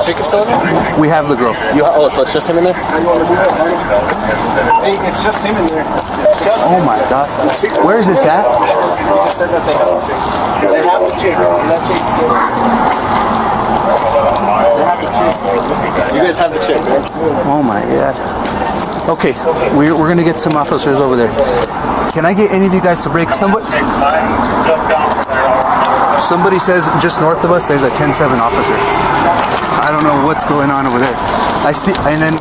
chicken still in there? We have the grill. Oh, so it's just him in there? Hey, it's just him in there. Oh my God. Where is this at? They just said that they have the chicken. They have the chicken. That chicken. They have the chicken. You guys have the chicken, right? Oh my God. Okay, we're gonna get some officers over there. Can I get any of you guys to break? Somebody says just north of us there's a 10-7 officer. I don't know what's going on over there. I see, and then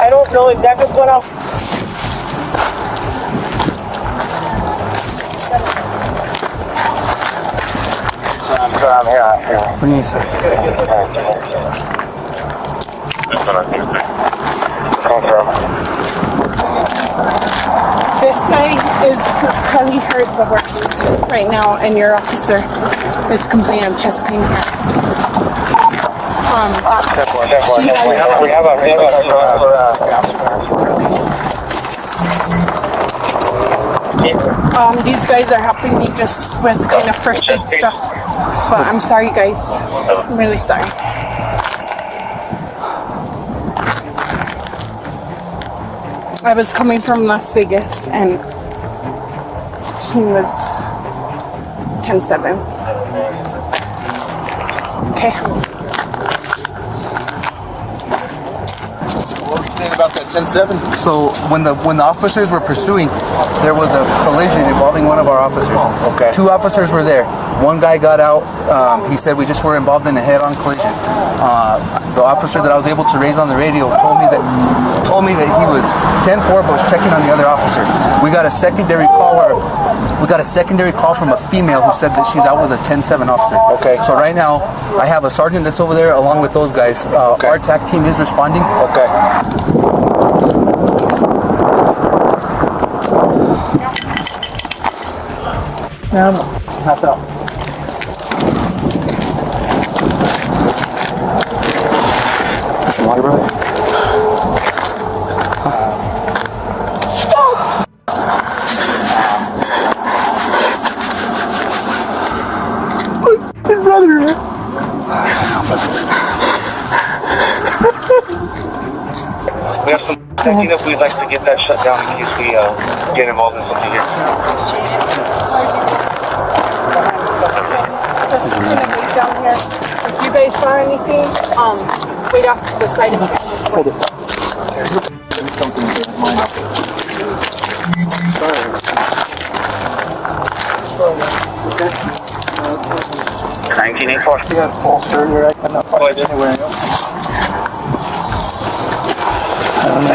I don't know exactly what else. I'm here. what do you say? This guy is probably hurt the worst right now, and your officer is complaining of chest pain here. We have a these guys are helping me just with kind of first aid stuff. But I'm sorry, guys. I'm really sorry. I was coming from Las Vegas, and he was 10-7. Okay. About that 10-7. So when the officers were pursuing, there was a collision involving one of our officers. Okay. 2 officers were there. One guy got out. He said we just were involved in a head-on collision. The officer that I was able to raise on the radio told me that he was 10-4, but was checking on the other officer. We got a secondary call from a female who said that she's out with a 10-7 officer. Okay. So right now, I have a sergeant that's over there along with those guys. Okay. Our TAC team is responding. Okay. Pass out. Some water, bro. We have some thinking if we'd like to get that shut down in case we get involved in something here. Just gonna wait down here. If you guys saw anything, wait off to the side of me. Hold it. Yeah, full surgery. I cannot find it anywhere else.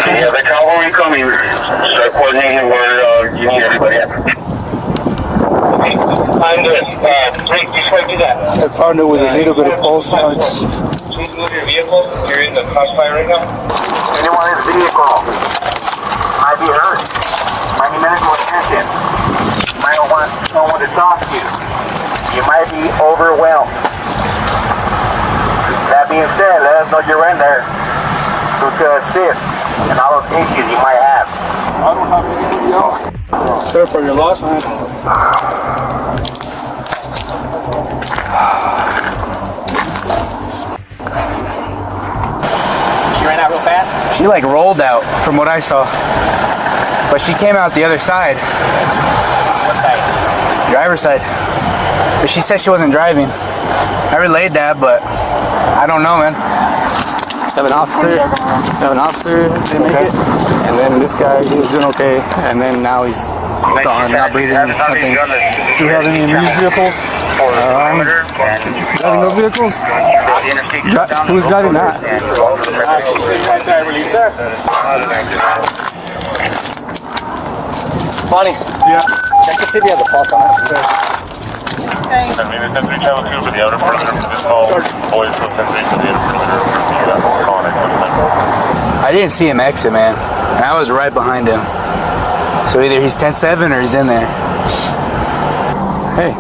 Yeah, the cavalry coming. Start coordinating where you need everybody at. I'm good. Rick, before I do that, I found it with a little bit of pulse. Now it's please move your vehicle. You're in the crossfire right now. Anyone in the vehicle might be hurt. Might need medical attention. Might want someone to talk to. You might be overwhelmed. That being said, let us know you're in there to assist in all those issues you might have. I don't have anybody else. Sir, for your loss, man. She ran out real fast? She like rolled out from what I saw. But she came out the other side. What side? Driver's side. But she said she wasn't driving. I relayed that, but I don't know, man. Have an officer, didn't make it, and then this guy, he was doing okay, and then now he's gone, not breathing, nothing. Do you have any of these vehicles? Driving those vehicles? Who's driving that? Bonnie. Yeah. Check to see if he has a pulse on it. Okay. I mean, it's 10-3 channel 2 for the outer perimeter for this call. Boys from 10-3 for the inner perimeter for the call next one. I didn't see him exit, man. And I was right behind him. So either he's 10-7 or he's in there. Hey,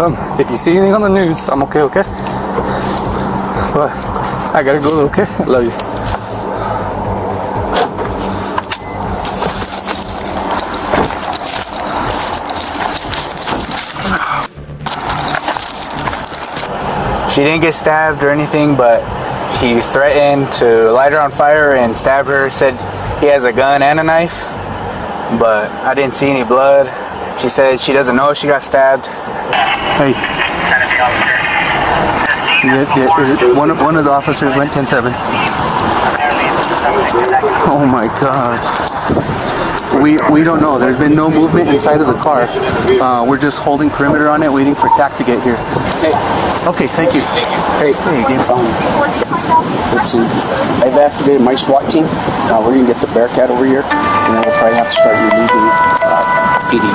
If you see anything on the news, I'm okay, okay? But I gotta go, okay? I love you. She didn't get stabbed or anything, but he threatened to light her on fire and stab her. Said he has a gun and a knife, but I didn't see any blood. She said she doesn't know if she got stabbed. Hey. One of the officers went 10-7. Oh my God. We don't know. There's been no movement inside of the car. We're just holding perimeter on it, waiting for TAC to get here. Hey. Okay, thank you. Hey, game. Let's see. I've activated my SWAT team. We're going to get the Bearcat over here, and then we'll probably have to start removing PD.